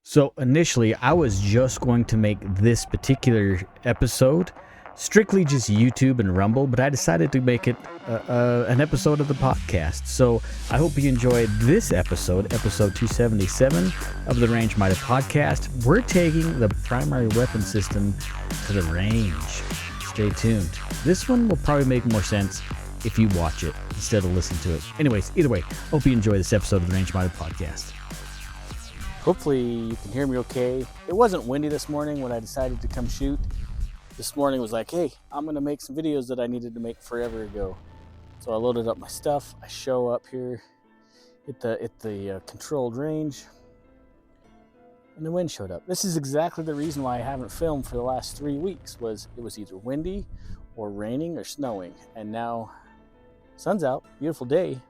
So initially, I was just going to make this particular episode strictly just YouTube and Rumble, but I decided to make it an episode of the podcast. So I hope you enjoyed this episode 277 of the Range Mighty Podcast. We're taking the primary weapon system to the range. Stay tuned. This one will probably make more sense if you watch it instead of listen to it. Anyways, either way, hope you enjoy this episode of the Range Mighty Podcast. Hopefully you can hear me okay. It wasn't windy this morning when I decided to come shoot. This morning was like, hey, I'm gonna make some videos that I needed to make forever ago. So I loaded up my stuff. I show up here at the controlled range, and the wind showed up. This is exactly the reason why I haven't filmed for the last 3 weeks. It was either windy or raining or snowing, and now sun's out, beautiful day.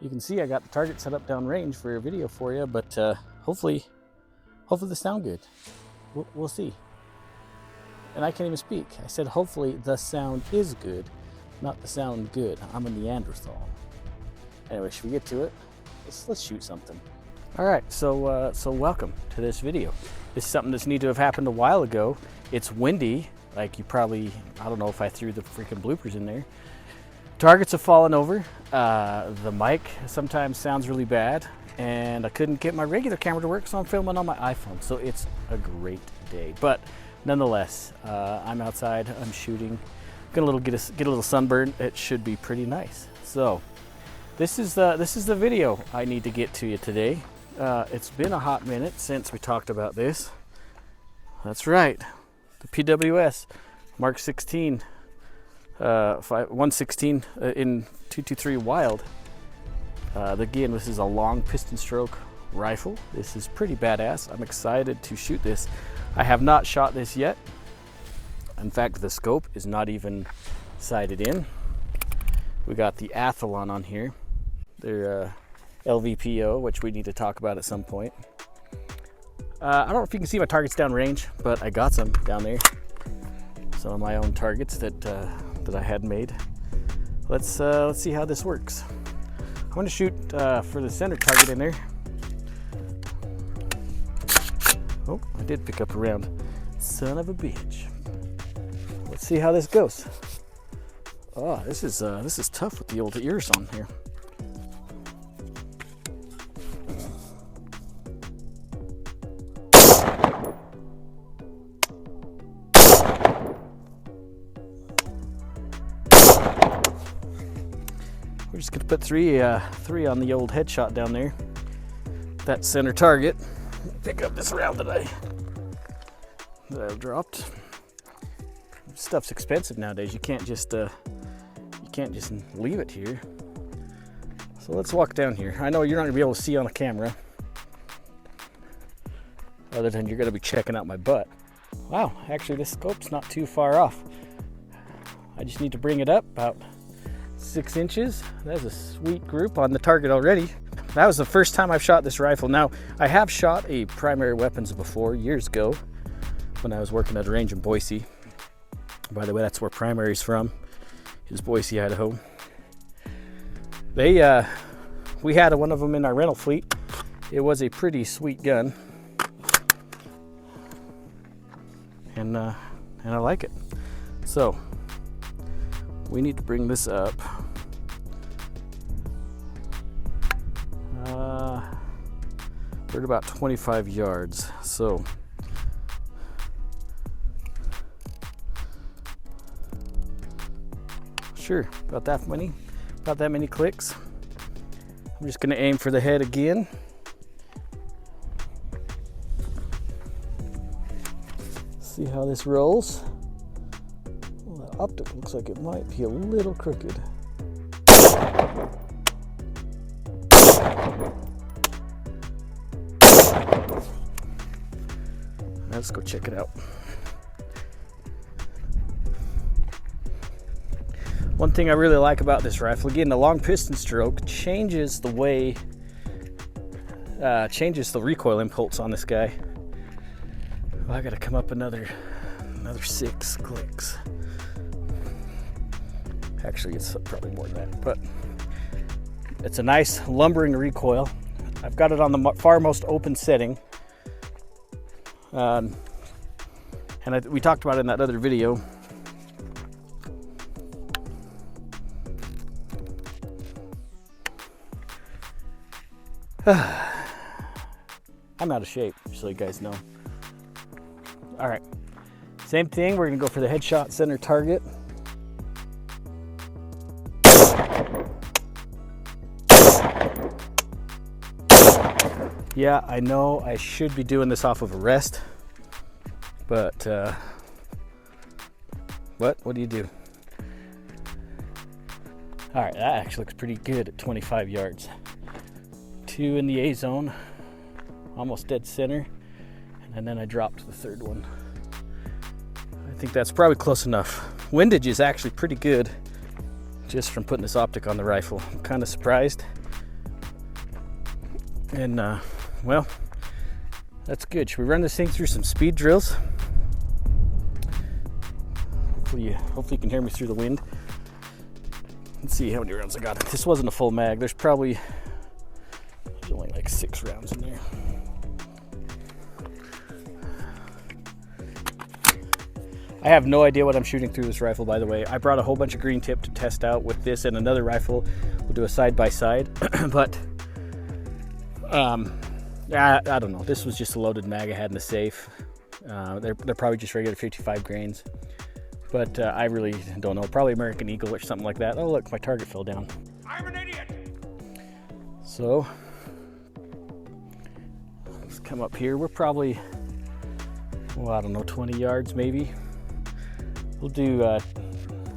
You can see I got the target set up downrange for a video for you, but hopefully the sound good. We'll see. And I can't even speak. I said hopefully the sound is good, not the sound good. I'm a Neanderthal. Anyway, should we get to it? Let's shoot something. All right, so welcome to this video. This is something that's needed to have happened a while ago. It's windy, like you probably, I don't know if I threw the freaking bloopers in there. Targets have fallen over. The mic sometimes sounds really bad, and I couldn't get my regular camera to work, so I'm filming on my iPhone. So it's a great day, but nonetheless, I'm outside. I'm shooting. Gonna get a little sunburn. It should be pretty nice. So this is the video I need to get to you today. It's been a hot minute since we talked about this. That's right, the PWS Mark 16. 116 in 223 Wild. Again, this is a long piston stroke rifle. This is pretty badass. I'm excited to shoot this. I have not shot this yet. In fact, the scope is not even sighted in. We got the Athlon on here. They're LVPO, which we need to talk about at some point. I don't know if you can see my targets downrange, but I got some down there. Some of my own targets that I had made. Let's see how this works. I'm going to shoot for the center target in there. Oh, I did pick up a round. Son of a bitch. Let's see how this goes. Oh, this is tough with the old ears on here. We're just gonna put three on the old headshot down there. That center target. Pick up this round that I dropped. Stuff's expensive nowadays. You can't just leave it here. So let's walk down here. I know you're not gonna be able to see on a camera, other than you're gonna be checking out my butt. Wow, actually this scope's not too far off. I just need to bring it up about 6 inches. That's a sweet group on the target already. That was the first time I've shot this rifle. Now, I have shot a primary weapons before, years ago, when I was working at a range in Boise. By the way, that's where primary's from, is Boise, Idaho. We had one of them in our rental fleet. It was a pretty sweet gun. And I like it. So, we need to bring this up. We're at about 25 yards, so sure, about that many clicks. I'm just gonna aim for the head again. See how this rolls. Well, that optic looks like it might be a little crooked. Let's go check it out. One thing I really like about this rifle, again, the long piston stroke changes the way, changes the recoil impulse on this guy. Well, I gotta come up another 6 clicks. Actually, it's probably more than that, but it's a nice lumbering recoil. I've got it on the far most open setting. And we talked about it in that other video. I'm out of shape, so you guys know. All right, same thing. We're gonna go for the headshot center target. Yeah, I know I should be doing this off of a rest, but what do you do? All right, that actually looks pretty good at 25 yards. 2 in the A zone, almost dead center, and then I dropped the third one. I think that's probably close enough. Windage is actually pretty good just from putting this optic on the rifle. I'm kind of surprised. And well, that's good. Should we run this thing through some speed drills? Hopefully you can hear me through the wind. Let's see how many rounds I got. This wasn't a full mag. There's only like 6 rounds in there. I have no idea what I'm shooting through this rifle, by the way. I brought a whole bunch of green tip to test out with this and another rifle. We'll do a side by side, but I don't know. This was just a loaded mag I had in the safe. They're probably just regular 55 grains, but I really don't know. Probably American Eagle or something like that. Oh look, my target fell down. I'm an idiot. So let's come up here. We're probably, well, I don't know, 20 yards maybe. We'll do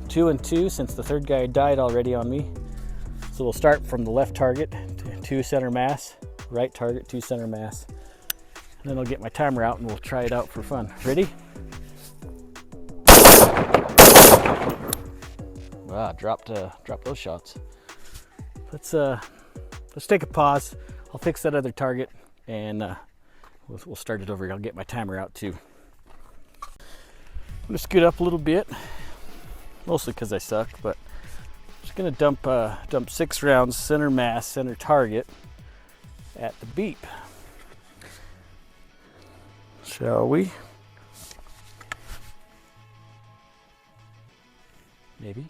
2 and 2 since the third guy died already on me. So we'll start from the left target, 2 center mass, right target, 2 center mass. And then I'll get my timer out and we'll try it out for fun. Ready? Wow, dropped those shots. Let's take a pause. I'll fix that other target and we'll start it over. I'll get my timer out too. I'm gonna scoot up a little bit, mostly because I suck, but I'm just gonna dump 6 rounds, center mass, center target at the beep. Shall we? Maybe.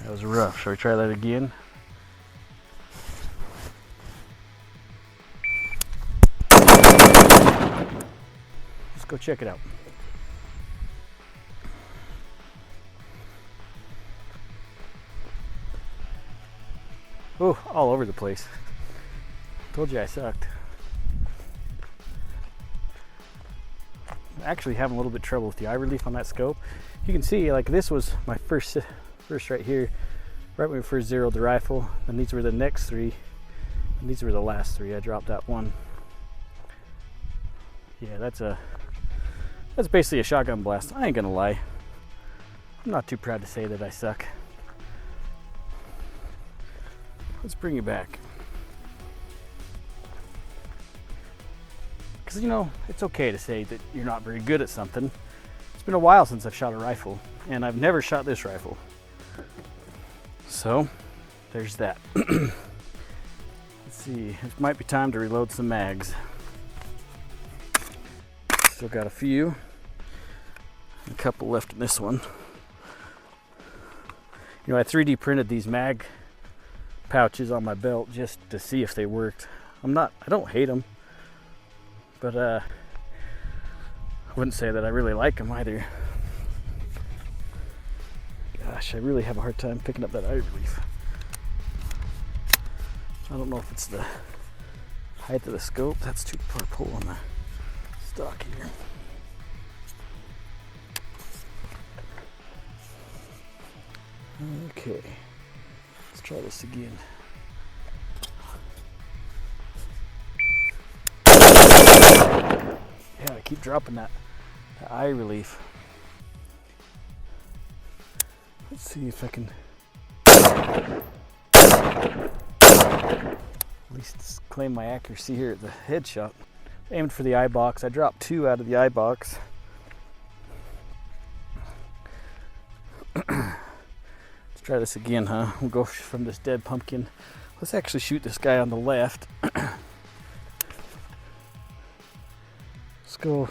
That was rough. Shall we try that again? Let's go check it out. Oh, all over the place. Told you I sucked. I'm actually having a little bit of trouble with the eye relief on that scope. You can see, like, this was my first right here, right when we first zeroed the rifle, and these were the next 3, and these were the last 3. I dropped that one. Yeah, that's basically a shotgun blast. I ain't gonna lie. I'm not too proud to say that I suck. Let's bring you back. Because, you know, it's okay to say that you're not very good at something. It's been a while since I've shot a rifle, and I've never shot this rifle. So, there's that. Let's see, it might be time to reload some mags. Still got a few. A couple left in this one. You know, I 3D printed these mag pouches on my belt just to see if they worked. I don't hate them, but I wouldn't say that I really like them either. Gosh, I really have a hard time picking up that eye relief. I don't know if it's the height of the scope. That's too far pull on the stock here. Okay, let's try this again. Yeah, I keep dropping that eye relief. Let's see if I can at least claim my accuracy here at the headshot. Aimed for the eye box. I dropped 2 out of the eye box. Let's try this again, huh? We'll go from this dead pumpkin. Let's actually shoot this guy on the left. Let's go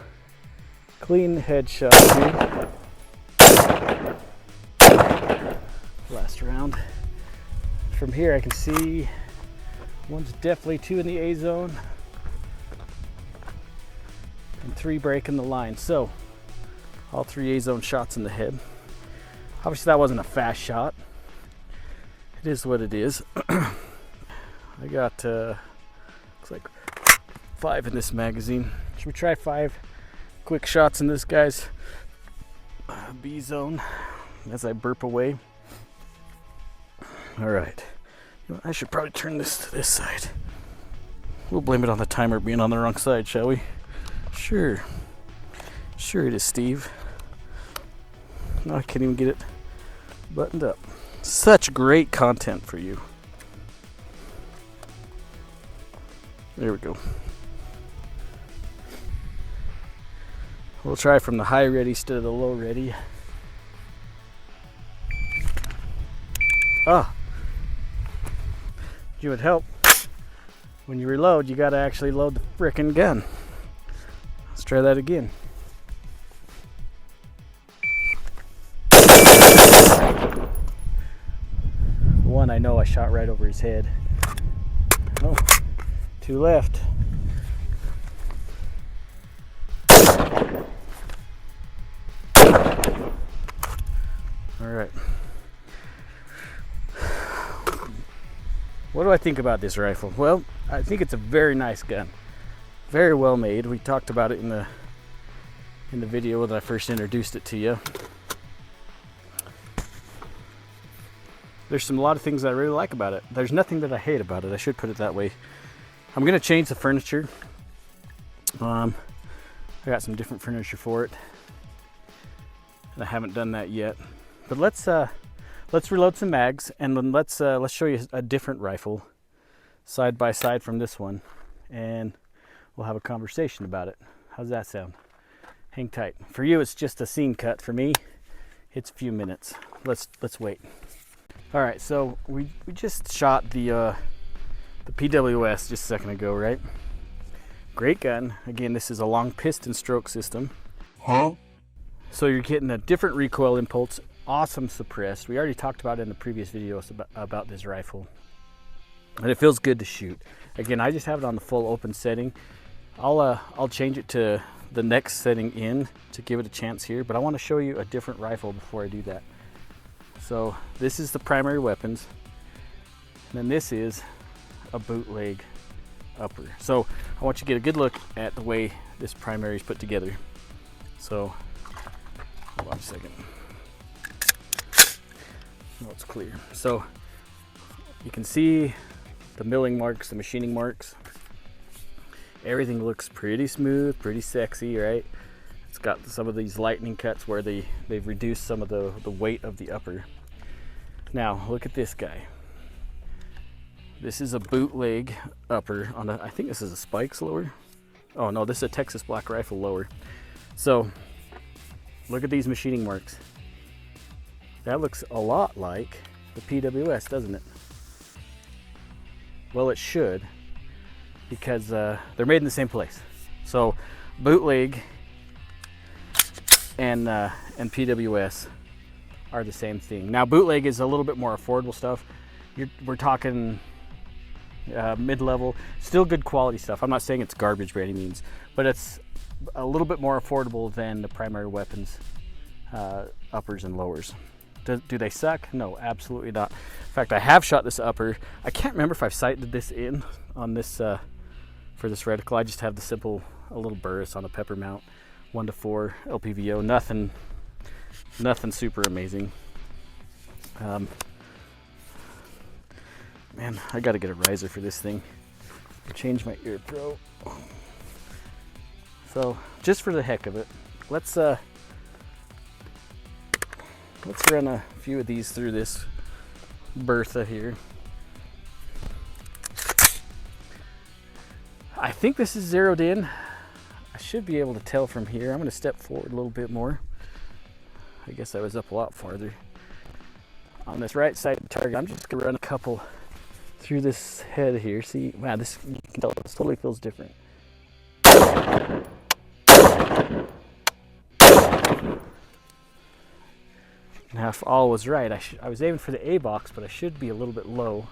clean headshot here. Last round. From here I can see one's definitely 2 in the A zone and 3 breaking the line. So all 3 A zone shots in the head. Obviously that wasn't a fast shot. It is what it is. I got looks like 5 in this magazine. Should we try 5 quick shots in this guy's B zone as I burp away? All right. I should probably turn this to this side. We'll blame it on the timer being on the wrong side, shall we? Sure. Sure it is, Steve. No, I can't even get it buttoned up. Such great content for you. There we go. We'll try from the high ready instead of the low ready. Ah. You would help. When you reload, you gotta actually load the frickin' gun. Let's try that again. One I know I shot right over his head. Oh, 2 left. All right. What do I think about this rifle? Well, I think it's a very nice gun. Very well made. We talked about it in the video that I first introduced it to you. There's a lot of things that I really like about it. There's nothing that I hate about it. I should put it that way. I'm gonna change the furniture. I got some different furniture for it, and I haven't done that yet. But let's reload some mags, and then let's show you a different rifle side by side from this one, and we'll have a conversation about it. How's that sound? Hang tight. For you, it's just a scene cut. For me, it's a few minutes. Let's wait. All right, so we just shot the PWS just a second ago, right? Great gun. Again, this is a long piston stroke system. Huh? So you're getting a different recoil impulse. Awesome suppressed. We already talked about it in the previous videos about this rifle, and it feels good to shoot. Again, I just have it on the full open setting. I'll change it to the next setting in to give it a chance here, but I want to show you a different rifle before I do that. So this is the primary weapons, and then this is a bootleg upper. So I want you to get a good look at the way this primary is put together. So hold on a second. Oh, it's clear. So you can see the milling marks, the machining marks. Everything looks pretty smooth, pretty sexy, right? It's got some of these lightning cuts where they've reduced some of the weight of the upper. Now look at this guy. This is a bootleg upper on I think this is a Spikes lower. Oh no, this is a Texas Black Rifle lower. So look at these machining marks. That looks a lot like the PWS, doesn't it? Well, it should, because they're made in the same place. So bootleg and PWS are the same thing. Now bootleg is a little bit more affordable stuff. We're talking mid-level, still good quality stuff. I'm not saying it's garbage by any means, but it's a little bit more affordable than the primary weapons, uppers and lowers. Do they suck? No, absolutely not. In fact, I have shot this upper. I can't remember if I've sighted this in on this for this reticle. I just have the simple a little burris on a pepper mount, 1-4 LPVO. Nothing super amazing. Man, I got to get a riser for this thing. Change my ear pro. So just for the heck of it, let's run a few of these through this Bertha here. I think this is zeroed in. I should be able to tell from here. I'm going to step forward a little bit more. I guess I was up a lot farther. on this right side target. I'm just gonna run a couple through this head here. See, wow, this, you can tell this totally feels different. Now, if all was right, I was aiming for the A box, but I should be a little bit low.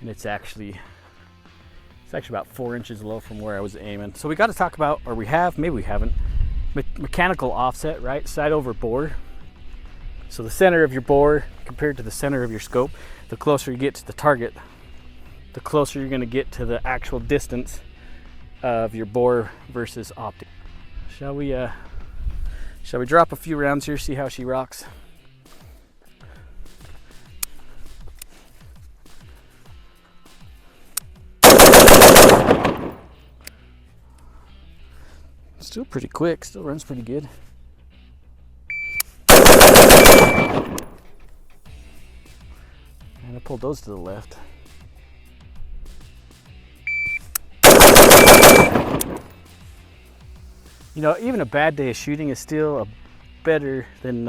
And it's actually about 4 inches low from where I was aiming. So we got to talk about, or we have, maybe we haven't, mechanical offset, right? Side over bore. So the center of your bore compared to the center of your scope, the closer you get to the target, the closer you're going to get to the actual distance of your bore versus optic. Shall we drop a few rounds here, see how she rocks? Still pretty quick, still runs pretty good. And I pulled those to the left. You know, even a bad day of shooting is still better than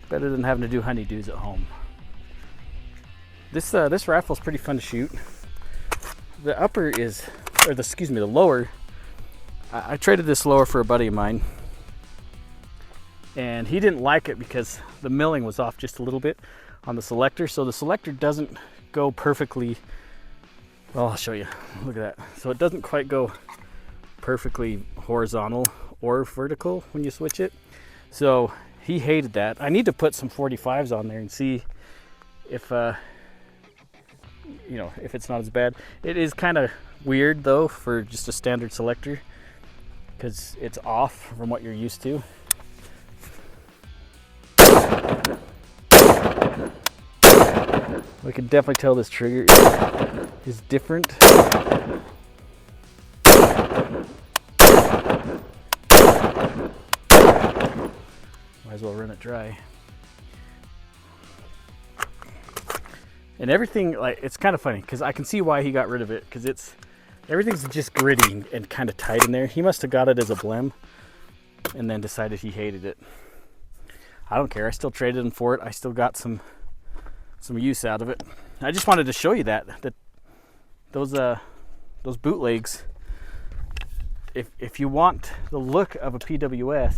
having to do honeydews at home. This rifle is pretty fun to shoot. The upper is, or the lower. I traded this lower for a buddy of mine, and he didn't like it because the milling was off just a little bit on the selector. So the selector doesn't go perfectly. Well, I'll show you. Look at that. So it doesn't quite go perfectly horizontal or vertical when you switch it. So he hated that. I need to put some 45s on there and see if you know, if it's not as bad. It is kind of weird though for just a standard selector because it's off from what you're used to. We can definitely tell this trigger is different. Might as well run it dry. And everything, like, it's kind of funny because I can see why he got rid of it, because everything's just gritty and kind of tight in there. He must have got it as a blem and then decided he hated it. I don't care. I still traded him for it. I still got some use out of it. I just wanted to show you that those bootlegs, if you want the look of a PWS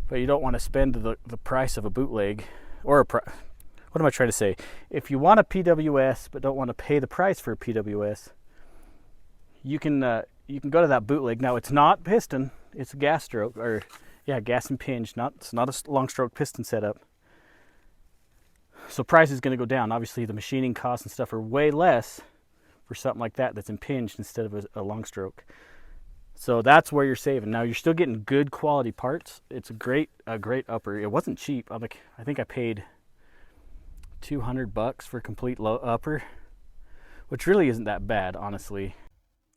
but you don't want to spend the price of a bootleg, or what am I trying to say? If you want a PWS but don't want to pay the price for a PWS, you can go to that bootleg. Now it's not piston, it's a gas stroke, or yeah, gas and pinch. It's not a long stroke piston setup. So price is going to go down. Obviously the machining costs and stuff are way less for something like that that's impinged instead of a long stroke. So that's where you're saving. Now you're still getting good quality parts. It's a great upper. It wasn't cheap. I think I paid $200 for a complete upper, which really isn't that bad, honestly.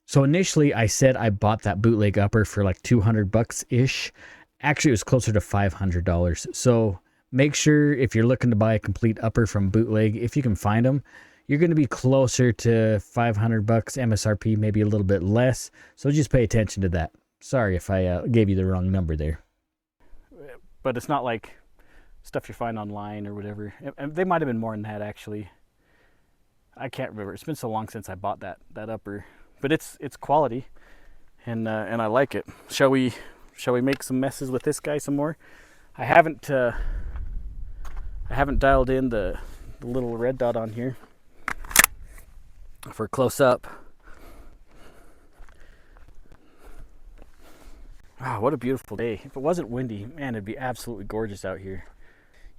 So initially I said I bought that bootleg upper for like $200 ish. Actually, it was closer to $500. So make sure if you're looking to buy a complete upper from bootleg, if you can find them, you're going to be closer to $500 MSRP, maybe a little bit less. So just pay attention to that. Sorry if I gave you the wrong number there. But it's not like stuff you find online or whatever. And they might have been more than that, actually. I can't remember. It's been so long since I bought that upper. But it's quality, and I like it. Shall we make some messes with this guy some more? I haven't dialed in the little red dot on here for close up. Wow, what a beautiful day. If it wasn't windy, man, it'd be absolutely gorgeous out here.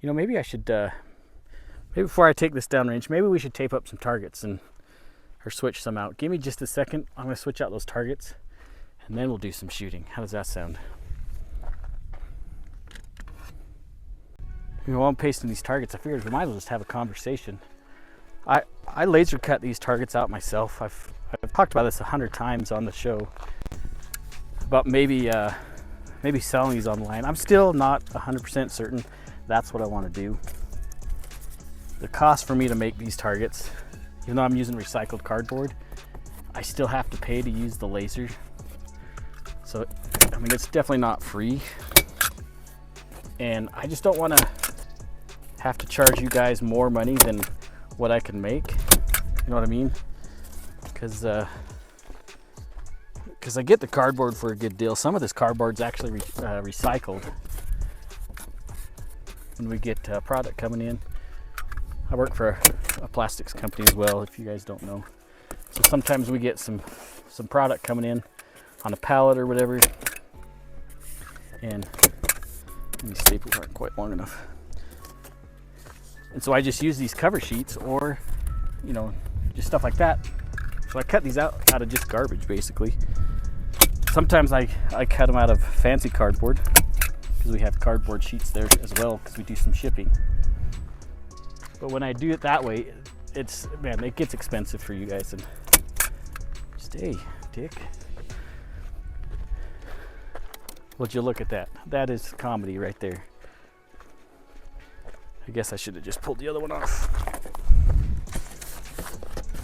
You know, maybe I should, maybe before I take this downrange, maybe we should tape up some targets or switch some out. Give me just a second. I'm going to switch out those targets and then we'll do some shooting. How does that sound? You know, while I'm pasting these targets, I figured we might as well just have a conversation. I laser cut these targets out myself. I've talked about this 100 times on the show about maybe selling these online. I'm still not 100% certain that's what I want to do. The cost for me to make these targets, even though I'm using recycled cardboard, I still have to pay to use the laser. So, I mean, it's definitely not free. and I just don't want to have to charge you guys more money than what I can make. You know what I mean? Because I get the cardboard for a good deal. Some of this cardboard's actually recycled when we get product coming in. I work for a plastics company as well, if you guys don't know. So sometimes we get some product coming in on a pallet or whatever, and these staples aren't quite long enough. And so I just use these cover sheets, or, you know, just stuff like that. So I cut these out of just garbage, basically. Sometimes I cut them out of fancy cardboard, because we have cardboard sheets there as well, because we do some shipping. But when I do it that way, it gets expensive for you guys. And stay, dick. Would you look at that? That is comedy right there. I guess I should have just pulled the other one off.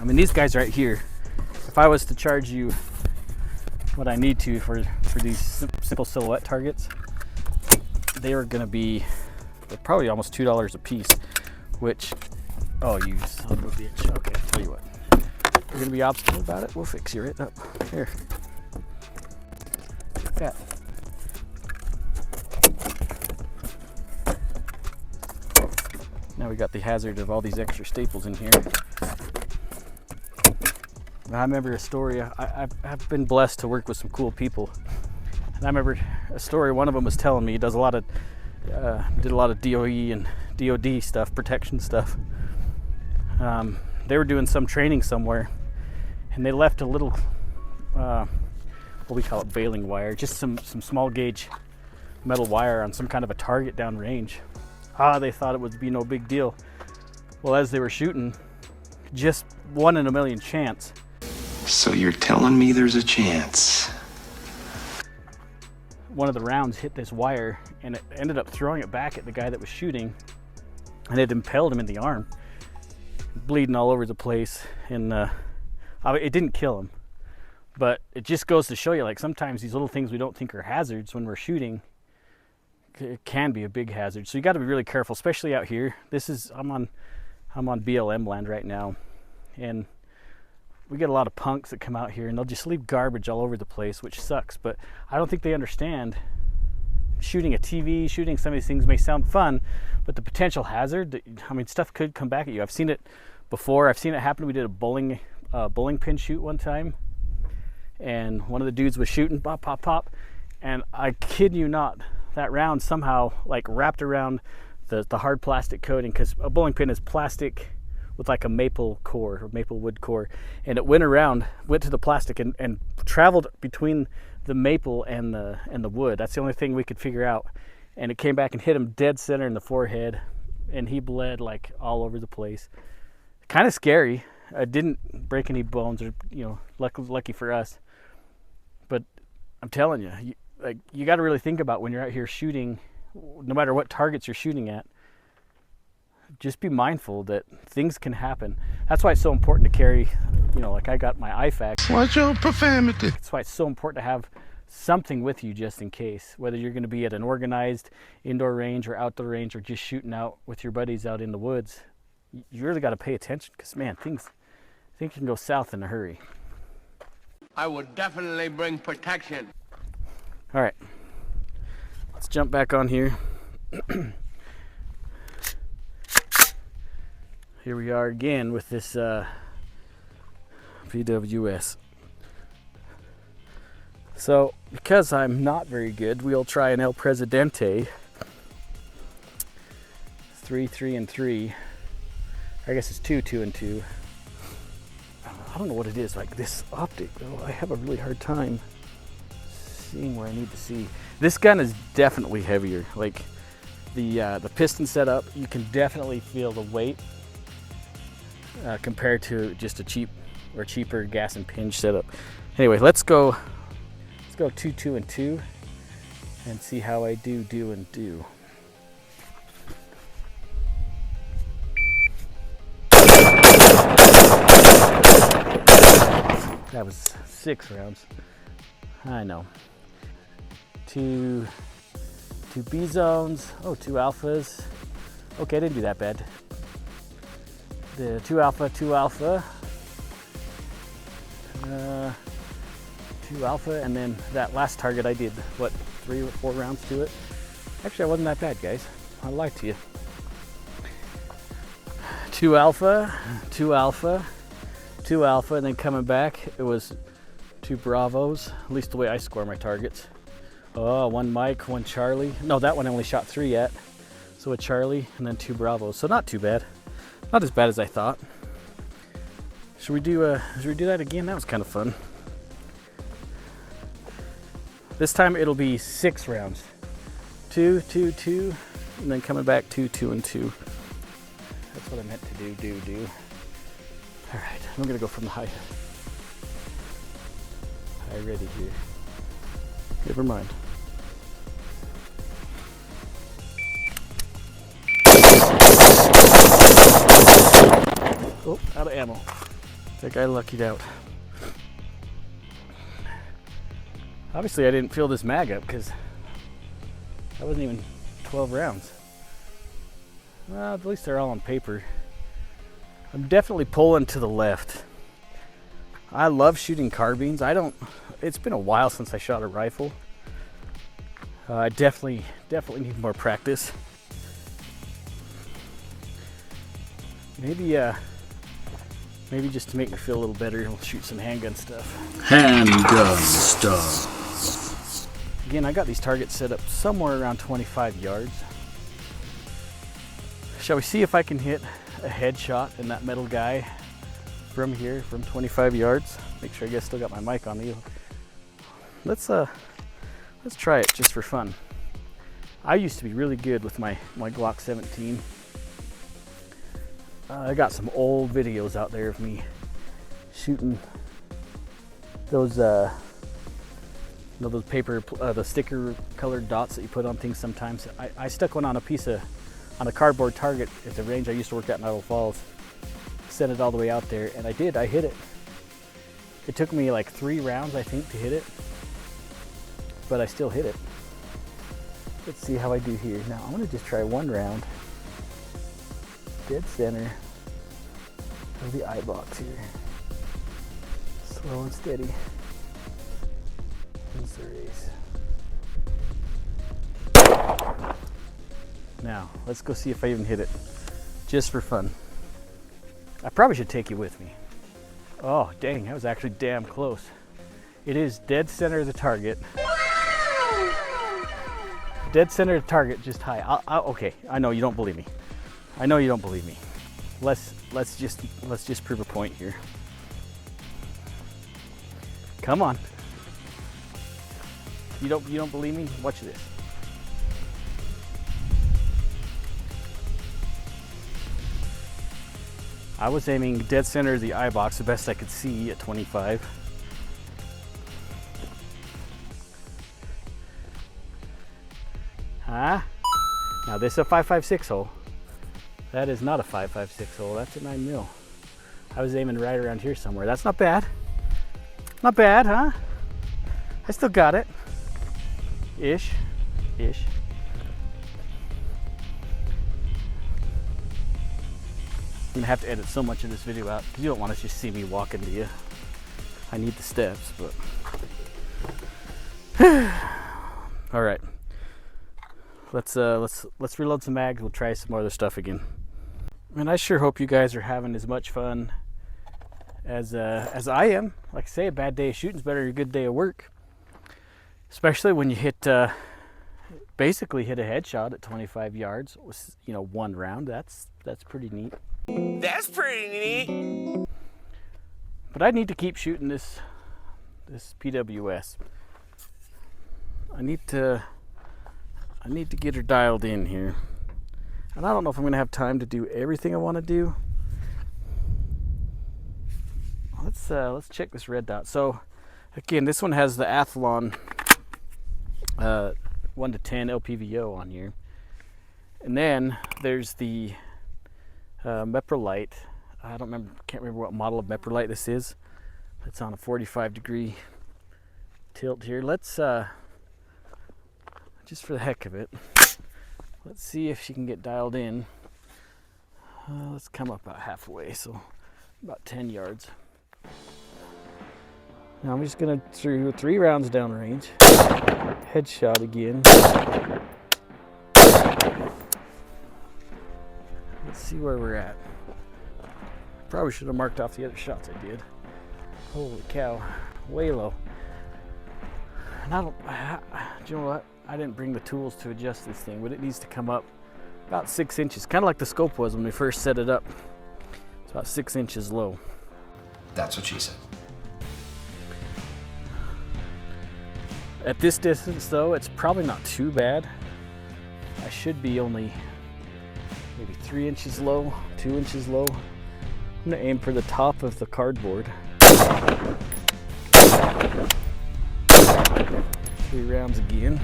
I mean, these guys right here, if I was to charge you what I need to for these simple silhouette targets, they were gonna be probably almost $2 a piece, which, oh, you son of a bitch. Okay, I'll tell you what. You're gonna be obstinate about it? We'll fix you right up. Here. Like that. Now we got the hazard of all these extra staples in here. I remember a story. I've been blessed to work with some cool people, and I remember a story. One of them was telling me he does did a lot of DOE and DOD stuff, protection stuff. They were doing some training somewhere, and they left a little, what we call it, bailing wire, just some small gauge metal wire on some kind of a target down range. They thought it would be no big deal. Well, as they were shooting, just 1 in a million chance. So you're telling me there's a chance? One of the rounds hit this wire, and it ended up throwing it back at the guy that was shooting, and it impaled him in the arm, bleeding all over the place. And it didn't kill him, but it just goes to show you, like, sometimes these little things we don't think are hazards when we're shooting, it can be a big hazard. So you got to be really careful, especially out here. I'm on BLM land right now, and we get a lot of punks that come out here, and they'll just leave garbage all over the place, which sucks. But I don't think they understand shooting a TV, shooting some of these things may sound fun, but the potential hazard, I mean, stuff could come back at you. I've seen it before. I've seen it happen. We did a bowling pin shoot one time, and one of the dudes was shooting, pop, pop, pop, and I kid you not, that round somehow like wrapped around the hard plastic coating, because a bowling pin is plastic with like a maple core or maple wood core, and it went to the plastic and traveled between the maple and the wood. That's the only thing we could figure out, and it came back and hit him dead center in the forehead, and he bled like all over the place. Kind of scary. I didn't break any bones, or, you know, lucky for us. But I'm telling you, you got to really think about when you're out here shooting, no matter what targets you're shooting at. Just be mindful that things can happen. That's why it's so important to carry, you know, like I got my IFAC. Watch your profanity. That's why it's so important to have something with you just in case, whether you're going to be at an organized indoor range or outdoor range, or just shooting out with your buddies out in the woods. You really got to pay attention, because, man, things can go south in a hurry. I would definitely bring protection. All right, let's jump back on here. Here we are again with this PWS. So, because I'm not very good, we'll try an El Presidente. 3, 3, and 3. I guess it's 2, 2, and 2. I don't know what it is, like this optic, though. I have a really hard time seeing where I need to see. This gun is definitely heavier. Like the piston setup, you can definitely feel the weight compared to just a cheaper gas and pinch setup. Anyway, let's go 2, 2, and 2 and see how I do. That was 6 rounds. I know. 2, 2 B zones. Oh, 2 alphas. Okay, I didn't do that bad. The 2 alpha, 2 alpha. 2 alpha, and then that last target I did, what, 3 or 4 rounds to it? Actually, I wasn't that bad, guys. I lied to you. 2 alpha, 2 alpha, 2 alpha, and then coming back, it was 2 bravos, at least the way I score my targets. Oh, 1 Mike, 1 Charlie. No, that one only shot 3 at. So a Charlie, and then 2 bravos. So not too bad. Not as bad as I thought. Should we do that again? That was kind of fun. This time it'll be 6 rounds. 2, 2, 2, and then coming back 2, 2, and 2. That's what I meant to do. All right, I'm gonna go from the high ready here. Never mind. Oh, out of ammo. That guy luckied out. Obviously, I didn't fill this mag up because that wasn't even 12 rounds. Well, at least they're all on paper. I'm definitely pulling to the left. I love shooting carbines. It's been a while since I shot a rifle. I definitely need more practice. Maybe just to make me feel a little better, I'll shoot some handgun stuff. Handgun stuff. Again, I got these targets set up somewhere around 25 yards. Shall we see if I can hit a headshot in that metal guy from here, from 25 yards? Make sure I guess still got my mic on you. Let's try it just for fun. I used to be really good with my Glock 17. I got some old videos out there of me shooting those those paper, the sticker colored dots that you put on things sometimes. I stuck one on on a cardboard target at the range I used to work at in Idaho Falls. Sent it all the way out there, and I hit it. It took me like 3 rounds, I think, to hit it, but I still hit it. Let's see how I do here. Now I'm gonna just try 1 round. Dead center of the eye box here. Slow and steady. Wins the race. Now, let's go see if I even hit it. Just for fun. I probably should take you with me. Oh, dang, that was actually damn close. It is dead center of the target. Dead center of the target, just high. Okay, I know you don't believe me. Let's just prove a point here. Come on. You don't believe me? Watch this. I was aiming dead center of the eye box, the best I could see at 25. Huh? Now this is a 5.56 hole. That is not a 5.56 hole, that's a 9 mil. I was aiming right around here somewhere. That's not bad. Not bad, huh? I still got it. Ish. I'm gonna have to edit so much of this video out because you don't want to just see me walking to you. I need the steps, but all right. Let's reload some mags. We'll try some more other stuff again. And I sure hope you guys are having as much fun as I am. Like I say, a bad day of shooting is better than a good day of work. Especially when you basically hit a headshot at 25 yards with 1 round. That's pretty neat. That's pretty neat. But I need to keep shooting this PWS. I need to get her dialed in here. And I don't know if I'm gonna have time to do everything I want to do. Let's check this red dot. So again, this one has the Athlon 1 to 10 LPVO on here, and then there's the Meprolite. Can't remember what model of Meprolite this is. It's on a 45-degree tilt here. Let's just for the heck of it. Let's see if she can get dialed in. Let's come up about halfway, so about 10 yards. Now I'm just gonna throw 3 rounds downrange. Headshot again. Let's see where we're at. Probably should have marked off the other shots I did. Holy cow, way low. And do you know what? I didn't bring the tools to adjust this thing, but it needs to come up about 6 inches, kind of like the scope was when we first set it up. It's about 6 inches low. That's what she said. At this distance though, it's probably not too bad. I should be only maybe 3 inches low, 2 inches low. I'm gonna aim for the top of the cardboard. 3 rounds again.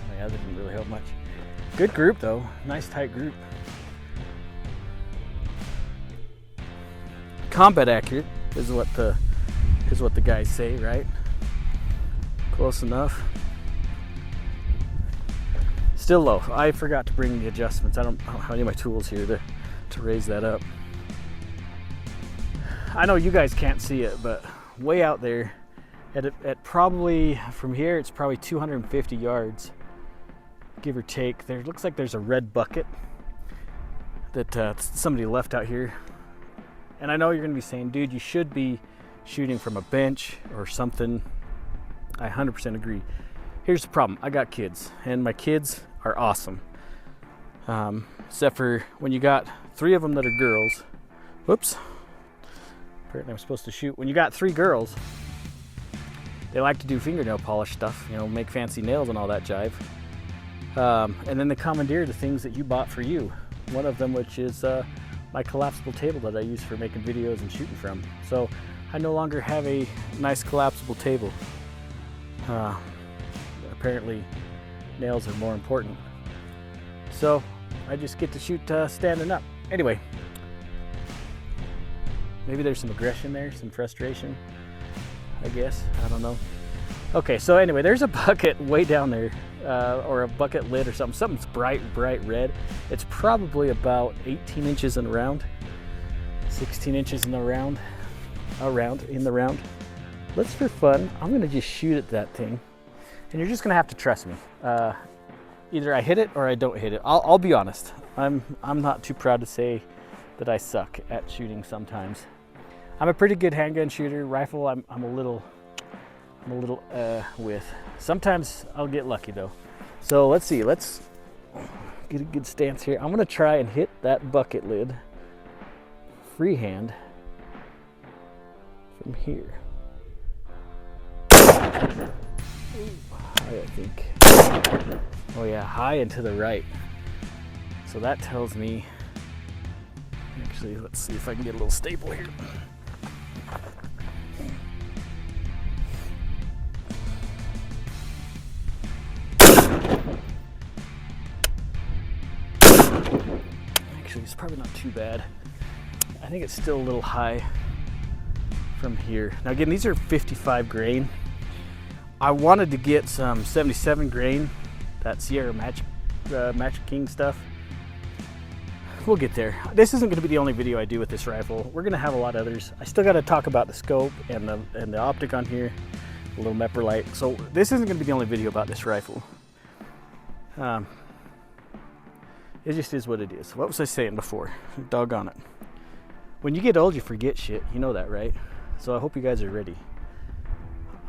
Oh yeah, that didn't really help much. Good group though, nice tight group. Combat accurate is what the guys say, right? Close enough. Still low. I forgot to bring the adjustments. I don't have any of my tools here to raise that up. I know you guys can't see it, but way out there, at probably from here, it's probably 250 yards, give or take. There looks like there's a red bucket that somebody left out here. And I know you're gonna be saying, dude, you should be shooting from a bench or something. I 100% agree. Here's the problem. I got kids, and my kids are awesome. Except for when you got 3 of them that are girls. Whoops. Apparently I'm supposed to shoot. When you got 3 girls, they like to do fingernail polish stuff, you know, make fancy nails and all that jive. And then they commandeer the things that you bought for you. One of them, which is my collapsible table that I use for making videos and shooting from. So I no longer have a nice collapsible table. Apparently nails are more important. So I just get to shoot standing up. Anyway, maybe there's some aggression there, some frustration, I guess. I don't know. Okay, so anyway, there's a bucket way down there, or a bucket lid or something. Something's bright red. It's probably about 18 inches in the round, 16 inches in the round, in the round. Let's, for fun, I'm gonna just shoot at that thing, and you're just gonna have to trust me. Either I hit it or I don't hit it. I'll be honest. I'm not too proud to say that I suck at shooting sometimes. I'm a pretty good handgun shooter. Rifle, I'm a little with. Sometimes I'll get lucky though. So let's see. Let's get a good stance here. I'm gonna try and hit that bucket lid freehand from here. High, I think. Oh yeah, high and to the right. So that tells me, actually, let's see if I can get a little stable here. Actually, it's probably not too bad. I think it's still a little high from here. Now again, these are 55 grain. I wanted to get some 77 grain, that Sierra Match King stuff. We'll get there. This isn't going to be the only video I do with this rifle. We're going to have a lot of others. I still got to talk about the scope and the optic on here, a little Mepper light. So this isn't going to be the only video about this rifle. It just is what it is. What was I saying before? Doggone it. When you get old, you forget shit. You know that, right? So I hope you guys are ready.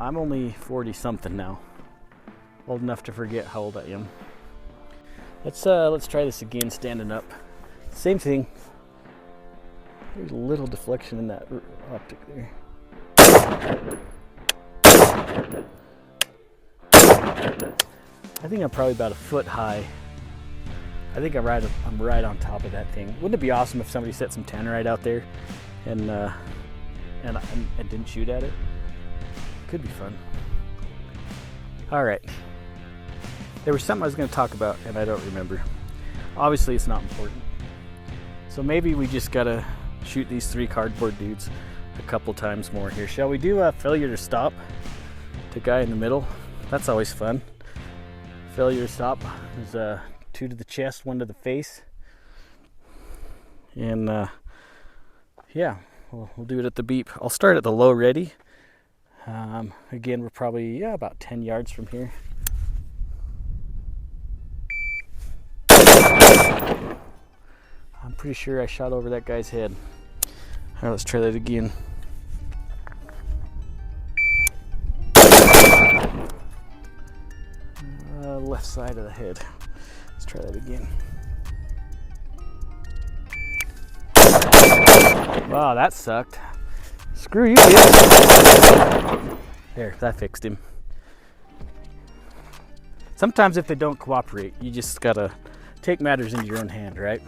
I'm only 40 something now. Old enough to forget how old I am. Let's try this again standing up. Same thing. There's a little deflection in that optic there. I think I'm probably about a foot high. I think I'm right on top of that thing. Wouldn't it be awesome if somebody set some tannerite out there and didn't shoot at it? Could be fun. All right. There was something I was going to talk about and I don't remember. Obviously, it's not important. So maybe we just gotta shoot these 3 cardboard dudes a couple times more here. Shall we do a failure to stop? The guy in the middle. That's always fun. Failure to stop. There's 2 to the chest, 1 to the face. And yeah, we'll do it at the beep. I'll start at the low ready. Again, we're probably about 10 yards from here. I'm pretty sure I shot over that guy's head. All right, let's try that again. Left side of the head. Let's try that again. Wow, that sucked. Screw you, dude. There, that fixed him. Sometimes if they don't cooperate, you just gotta take matters into your own hand, right?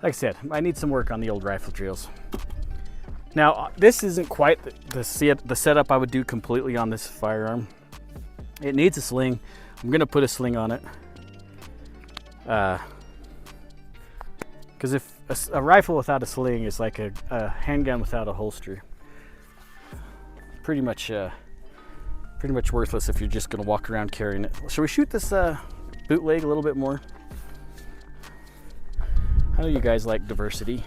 Like I said, I need some work on the old rifle drills. Now, this isn't quite the setup I would do completely on this firearm. It needs a sling. I'm gonna put a sling on it. Because if a rifle without a sling is like a handgun without a holster. Pretty much worthless if you're just gonna walk around carrying it. Shall we shoot this bootleg a little bit more? I know you guys like diversity.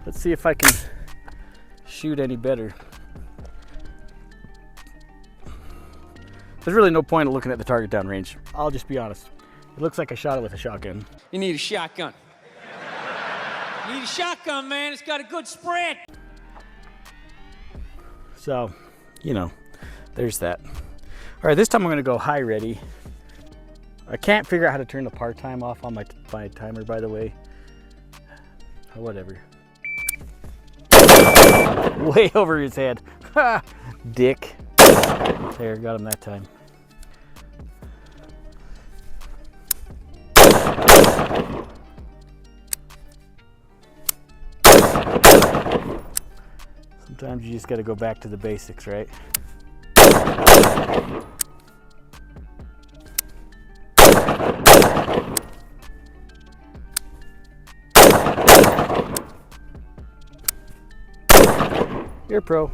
Let's see if I can shoot any better. There's really no point in looking at the target downrange. I'll just be honest. It looks like I shot it with a shotgun. You need a shotgun. You need a shotgun, man. It's got a good spread. So, you know, there's that. All right, this time I'm gonna go high ready. I can't figure out how to turn the part time off on my timer, by the way. Or whatever. Way over his head. Ha! Dick. There, got him that time. Sometimes you just got to go back to the basics, right? You're a pro.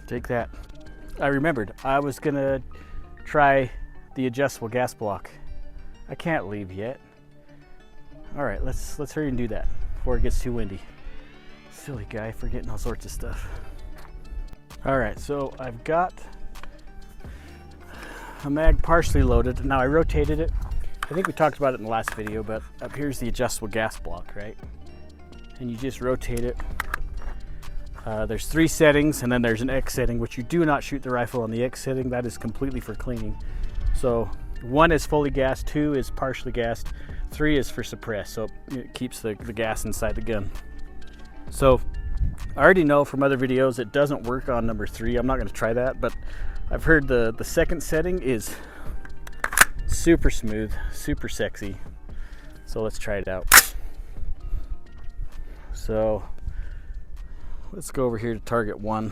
Take that. I remembered. I was gonna try the adjustable gas block. I can't leave yet. All right, let's hurry and do that before it gets too windy. Silly guy, forgetting all sorts of stuff. All right, so I've got a mag partially loaded. Now I rotated it. I think we talked about it in the last video, but up here's the adjustable gas block, right? And you just rotate it. There's 3 settings, and then there's an X setting, which you do not shoot the rifle on the X setting. That is completely for cleaning. So 1 is fully gassed, 2 is partially gassed, 3 is for suppressed, so it keeps the gas inside the gun. So I already know from other videos it doesn't work on number 3. I'm not going to try that, but I've heard the second setting is super smooth, super sexy. So let's try it out. So let's go over here to target 1.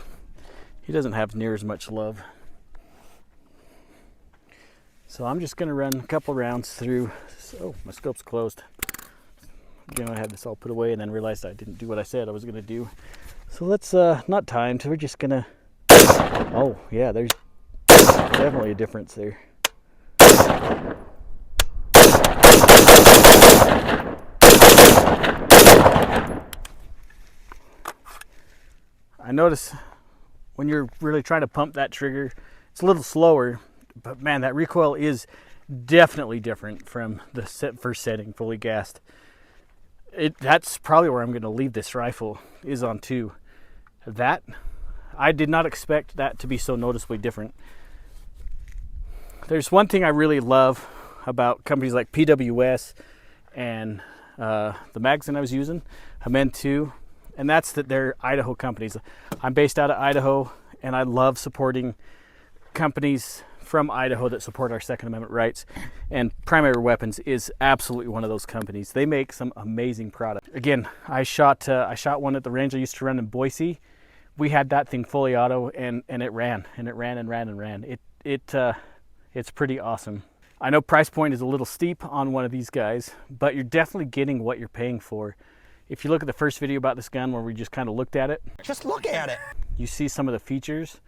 He doesn't have near as much love. So I'm just gonna run a couple rounds through. Oh, my scope's closed. Again, I had this all put away and then realized I didn't do what I said I was gonna do. So let's, not timed, we're just gonna, oh yeah, there's definitely a difference there. I notice when you're really trying to pump that trigger, it's a little slower, but man, that recoil is definitely different from the first setting, fully gassed. That's probably where I'm going to leave this rifle, is on 2. That, I did not expect that to be so noticeably different. There's one thing I really love about companies like PWS and the magazine I was using, MOD2, and that's that they're Idaho companies. I'm based out of Idaho, and I love supporting companies from Idaho that support our Second Amendment rights, and Primary Weapons is absolutely one of those companies. They make some amazing product. Again, I shot one at the range I used to run in Boise we had that thing fully auto, and it ran, and it ran and ran and ran. It's pretty awesome. I know price point is a little steep on one of these guys, but you're definitely getting what you're paying for. If you look at the first video about this gun where we just kind of looked at it. Just look at it. You see some of the features.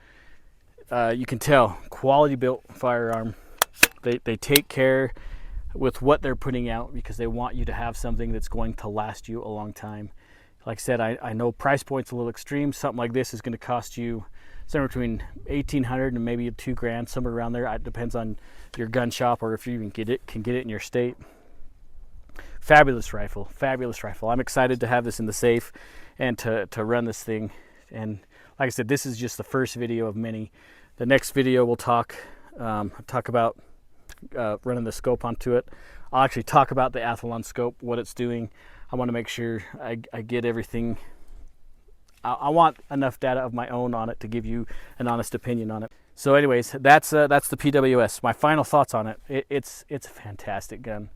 You can tell, quality built firearm. They take care with what they're putting out because they want you to have something that's going to last you a long time. Like I said, I know price point's a little extreme. Something like this is going to cost you somewhere between $1,800 and maybe $2,000, somewhere around there. It depends on your gun shop or if you even can get it in your state. Fabulous rifle, fabulous rifle. I'm excited to have this in the safe and to run this thing. And like I said, this is just the first video of many. The next video we'll talk about running the scope onto it. I'll actually talk about the Athlon scope, what it's doing. I want to make sure I get everything. I want enough data of my own on it to give you an honest opinion on it. So anyways, that's the PWS. My final thoughts on it. It's a fantastic gun.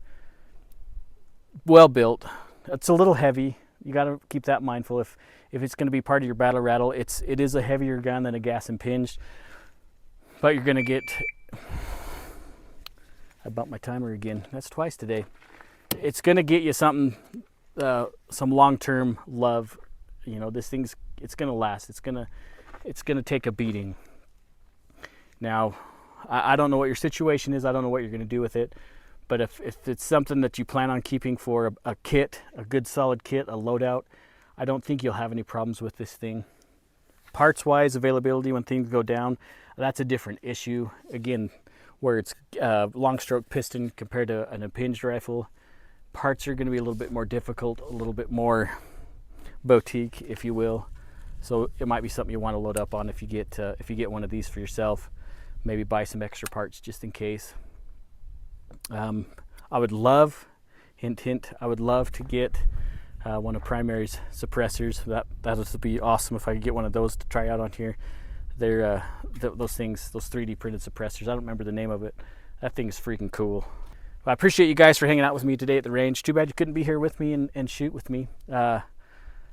Well built. It's a little heavy. You got to keep that mindful. If it's going to be part of your battle rattle, it is a heavier gun than a gas impinged. But you're going to get... I bumped my timer again. That's twice today. It's going to get you something, some long-term love. You know, this thing's, it's going to last. It's going to take a beating. Now, I don't know what your situation is. I don't know what you're going to do with it. But if it's something that you plan on keeping for a kit, a good solid kit, a loadout, I don't think you'll have any problems with this thing. Parts-wise, availability when things go down, that's a different issue. Again, where it's long stroke piston compared to an impinged rifle, parts are going to be a little bit more difficult, a little bit more boutique, if you will. So it might be something you want to load up on if you get one of these for yourself. Maybe buy some extra parts just in case. I would love, hint hint, I would love to get one of Primary's suppressors. That would be awesome if I could get one of those to try out on here. They're those things, those 3D printed suppressors. I don't remember the name of it. That thing is freaking cool. Well, I appreciate you guys for hanging out with me today at the range. Too bad you couldn't be here with me and shoot with me.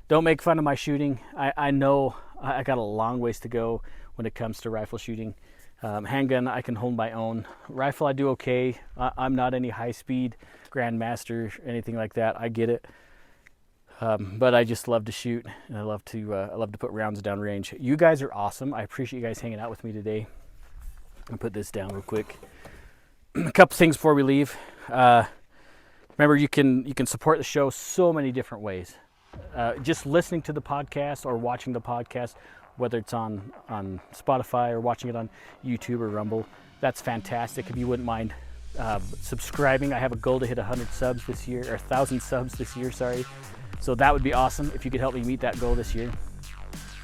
Don't make fun of my shooting. I know I got a long ways to go when it comes to rifle shooting. Handgun, I can hold my own. Rifle, I do okay. I'm not any high-speed grandmaster or anything like that. I get it. But I just love to shoot, and I love to put rounds down range. You guys are awesome. I appreciate you guys hanging out with me today. I'll put this down real quick. A couple things before we leave. Remember, you can support the show so many different ways. Just listening to the podcast or watching the podcast, whether it's on Spotify or watching it on YouTube or Rumble, that's fantastic. If you wouldn't mind subscribing, I have a goal to hit 100 subs this year, or 1,000 subs this year, sorry. So that would be awesome if you could help me meet that goal this year.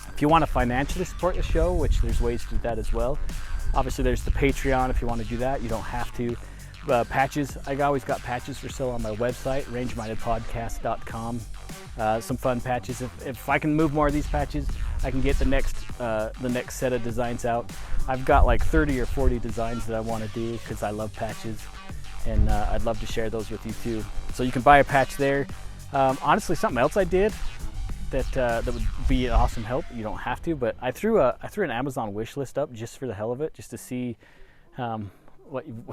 If you want to financially support the show, which there's ways to do that as well. Obviously, there's the Patreon if you want to do that. You don't have to. Patches, I always got patches for sale on my website, rangemindedpodcast.com. Some fun patches. If I can move more of these patches, I can get the next set of designs out. I've got like 30 or 40 designs that I want to do because I love patches, and I'd love to share those with you too. So you can buy a patch there. Honestly, something else I did that would be an awesome help. You don't have to, but I threw an Amazon wish list up just for the hell of it, just to see what you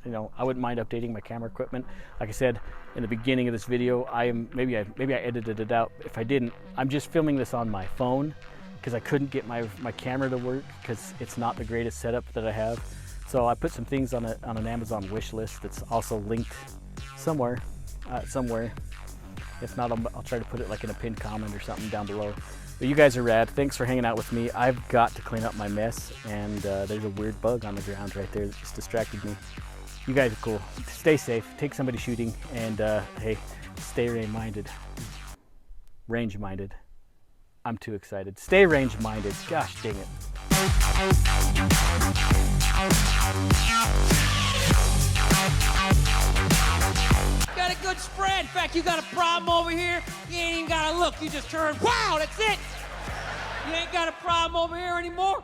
know. I wouldn't mind updating my camera equipment. Like I said in the beginning of this video, maybe I edited it out. If I didn't, I'm just filming this on my phone because I couldn't get my camera to work because it's not the greatest setup that I have. So I put some things on an Amazon wish list that's also linked somewhere. If not, I'll try to put it like in a pinned comment or something down below. But you guys are rad. Thanks for hanging out with me. I've got to clean up my mess, and there's a weird bug on the ground right there that just distracted me. You guys are cool. Stay safe. Take somebody shooting, and hey, stay range-minded. Range-minded. I'm too excited. Stay range-minded. Gosh dang it. Got a good spread. In fact, you got a problem over here, you ain't even gotta look. You just turn, wow, that's it. You ain't got a problem over here anymore.